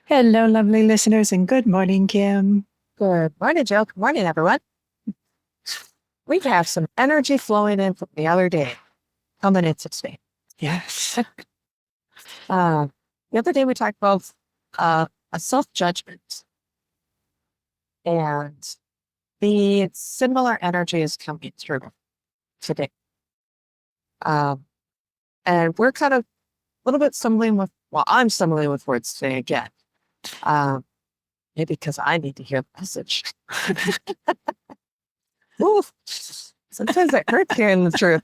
Hello, lovely listeners, and good morning, Kim. Good morning, Jill. Good morning, everyone. We have some energy flowing in from the other day, coming into today. Yes. Uh, the other day we talked about a self-judgment, and the similar energy is coming through today. Um, and we're kind of a little bit stumbling with, well, I'm stumbling with words today again. Um, Maybe because I need to hear the message. Oof. Sometimes it hurts hearing the truth.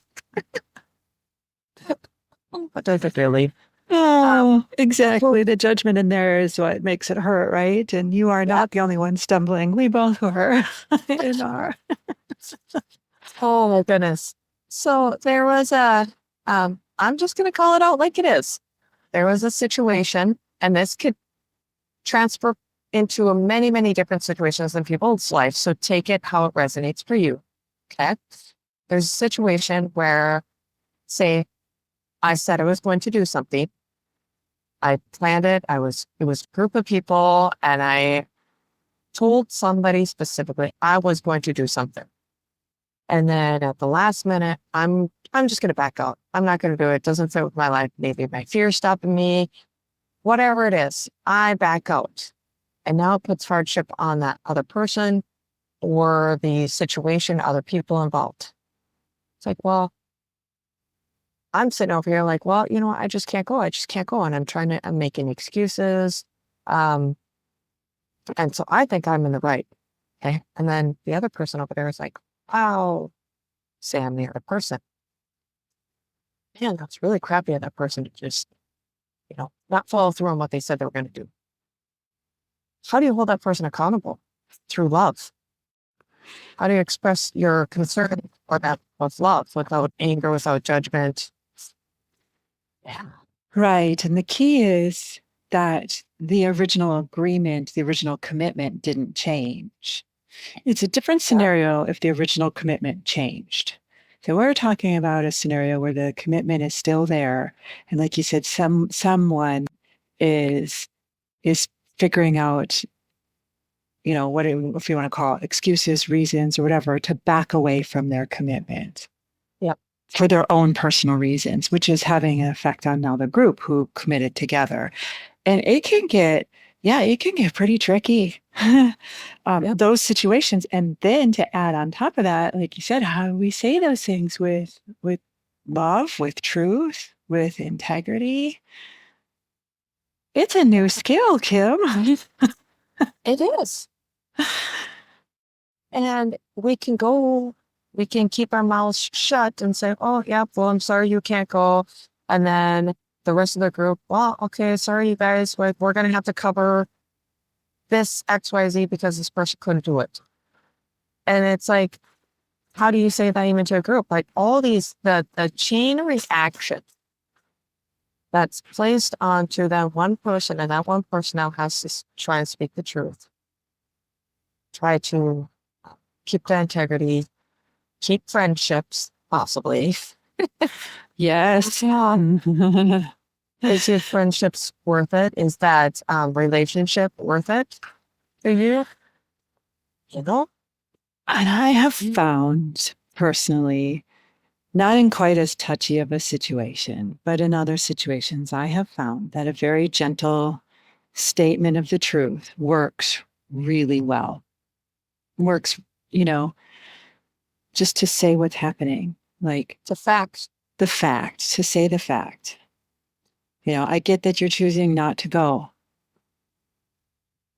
But does it really? Oh, exactly. The judgment in there is what makes it hurt, right? And you are Yeah. not the only one stumbling. We both were in our. Oh my goodness. So there was I'm just going to call it out like it is. There was a situation, and this could transfer into many, many different situations in people's lives. So take it how it resonates for you. Okay. There's a situation where, say, I said I was going to do something. I planned it. It was a group of people, and I told somebody specifically I was going to do something. And then at the last minute, I'm just going to back out. I'm not going to do it. It doesn't fit with my life. Maybe my fear stopping me, whatever it is, I back out. And now it puts hardship on that other person or the situation, other people involved. It's like, well, I'm sitting over here like, well, I just can't go. I just can't go. And I'm making excuses. Um, and so I think I'm in the right. Okay. And then the other person over there is like, wow, say I'm the other person. Man, that's really crappy of that person to just, not follow through on what they said they were going to do. How do you hold that person accountable? Through love. How do you express your concern for them with love, without anger, without judgment? Yeah. Right. And the key is that the original agreement, the original commitment didn't change. It's a different Yeah. scenario if the original commitment changed. So we're talking about a scenario where the commitment is still there. And like you said, someone is is figuring out, what if you want to call it excuses, reasons, or whatever, to back away from their commitment Yep. for their own personal reasons, which is having an effect on now the group who committed together. And it can get pretty tricky. Yep. Those situations. And then to add on top of that, like you said, how do we say those things with love, with truth, with integrity? It's a new skill, Kim. It is. And we can keep our mouths shut and say, oh, yeah, well, I'm sorry you can't go. And then the rest of the group, well, okay, sorry, you guys, we're going to have to cover this XYZ because this person couldn't do it. And it's like, how do you say that even to a group? Like all the chain reaction that's placed onto that one person, and that one person now has to try and speak the truth, try to keep the integrity, keep friendships, possibly. Yes. Is your friendships worth it? Is that relationship worth it for you? You know? And I have found personally, not in quite as touchy of a situation, but in other situations, I have found that a very gentle statement of the truth works really well. Works, you know, just to say what's happening, like It's a fact. the fact, to say the fact. I get that you're choosing not to go.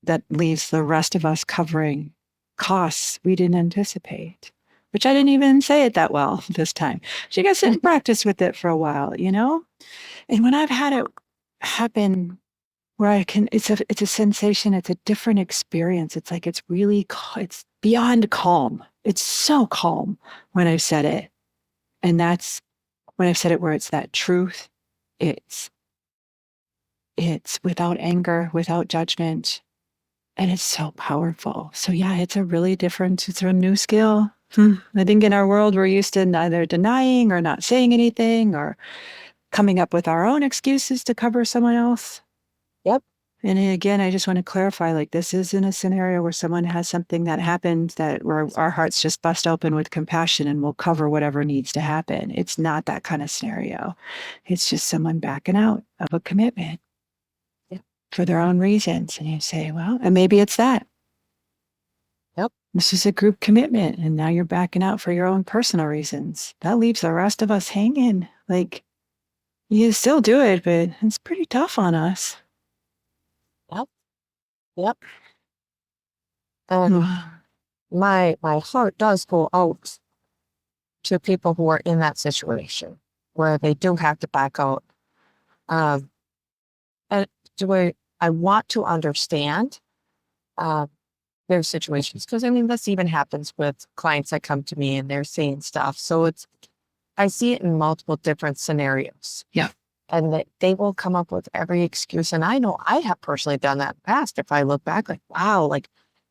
That leaves the rest of us covering costs we didn't anticipate, which I didn't even say it that well this time. So you got to sit and practice with it for a while, you know? And when I've had it happen where it's a sensation, it's a different experience. It's like, it's beyond calm. It's so calm when I've said it. And that's when I've said it where it's that truth. It's, it's without anger, without judgment. And it's so powerful. So yeah, it's a new skill. I think in our world, we're used to neither denying or not saying anything or coming up with our own excuses to cover someone else. Yep. And again, I just want to clarify, like, this isn't a scenario where someone has something that happened that where our hearts just bust open with compassion and we'll cover whatever needs to happen. It's not that kind of scenario. It's just someone backing out of a commitment for their own reasons. And you say, well, and maybe it's that. Yep. This is a group commitment, and now you're backing out for your own personal reasons. That leaves the rest of us hanging. Like, you still do it, but it's pretty tough on us. Yep. And my heart does go out to people who are in that situation where they do have to back out. And I want to understand their situations, because I mean, this even happens with clients that come to me and they're saying stuff. So I see it in multiple different scenarios. Yeah. And that they will come up with every excuse. And I know I have personally done that in the past. If I look back, like, wow, like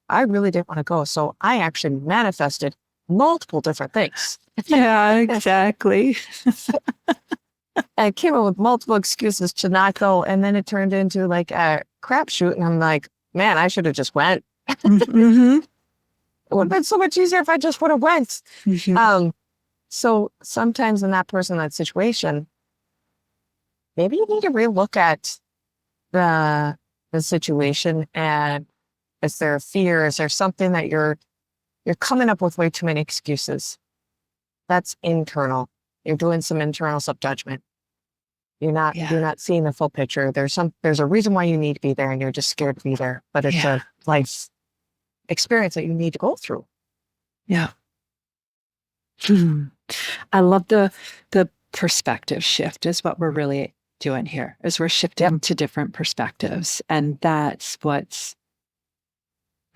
I really didn't want to go. So I actually manifested multiple different things. Yeah, exactly. I came up with multiple excuses to not go. And then it turned into like a crapshoot. And I'm like, man, I should have just went. Mm-hmm. It would have been so much easier if I just would have went. Mm-hmm. So sometimes in that situation, maybe you need to relook at the situation. And is there a fear? Is there something that you're coming up with way too many excuses? That's internal. You're doing some internal self-judgment. You're not seeing the full picture. There's a reason why you need to be there, and you're just scared to be there. But it's a life experience that you need to go through. Yeah. I love the perspective shift is what we're really doing here, is we're shifting to different perspectives. And that's what's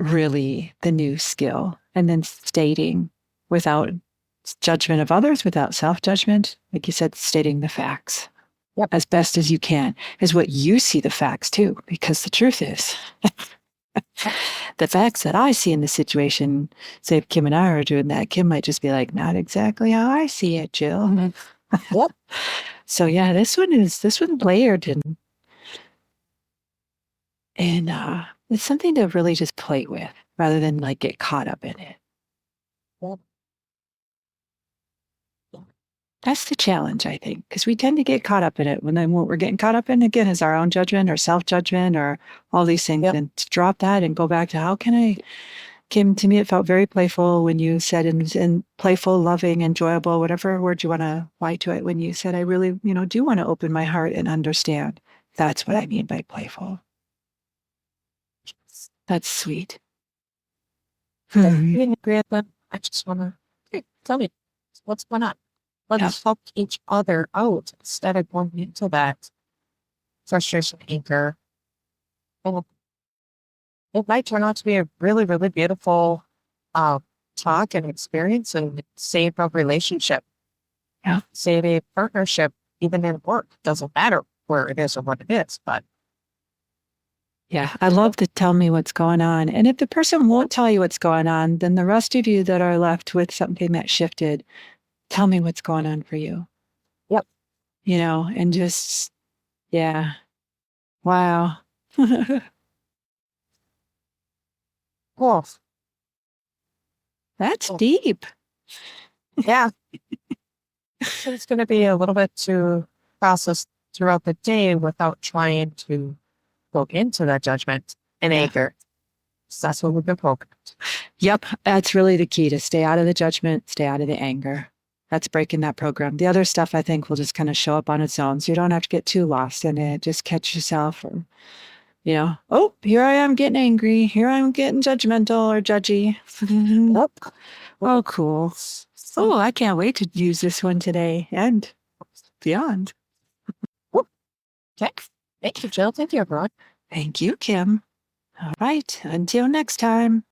really the new skill. And then stating without judgment of others, without self-judgment, like you said, stating the facts as best as you can is what you see the facts too, because the truth is the facts that I see in the situation, say if Kim and I are doing that, Kim might just be like, not exactly how I see it, Jill. Yep. So yeah, this one layered and it's something to really just play with rather than like get caught up in it. Yep. That's the challenge, I think, because we tend to get caught up in it. What we're getting caught up in again is our own judgment or self-judgment or all these things. And to drop that and go back to how can I, Kim, to me, it felt very playful when you said in playful, loving, enjoyable, whatever word you want to apply to it, when you said, I really, do want to open my heart and understand. That's what I mean by playful. That's sweet. I just want to, hey, tell me what's going on. Let's help each other out instead of going into that frustration, anger. And it might turn out to be a really, really beautiful talk and experience and save a relationship. Yeah. Save a partnership, even in work. Doesn't matter where it is or what it is, but. Yeah, I love to tell me what's going on. And if the person won't tell you what's going on, then the rest of you that are left with something that shifted, tell me what's going on for you. Yep. And just, yeah. Wow. Cool. That's deep. Yeah. It's going to be a little bit to process throughout the day without trying to go into that judgment and anger. So that's what we've been programmed. Yep. That's really the key, to stay out of the judgment, stay out of the anger. That's breaking that program. The other stuff, I think, will just kind of show up on its own. So you don't have to get too lost in it. Just catch yourself or, oh, here I am getting angry. Here I'm getting judgmental or judgy. Yep. Oh, cool. Oh, I can't wait to use this one today and beyond. Okay. Thank you, Jill. Thank you, everyone. Thank you, Kim. All right. Until next time.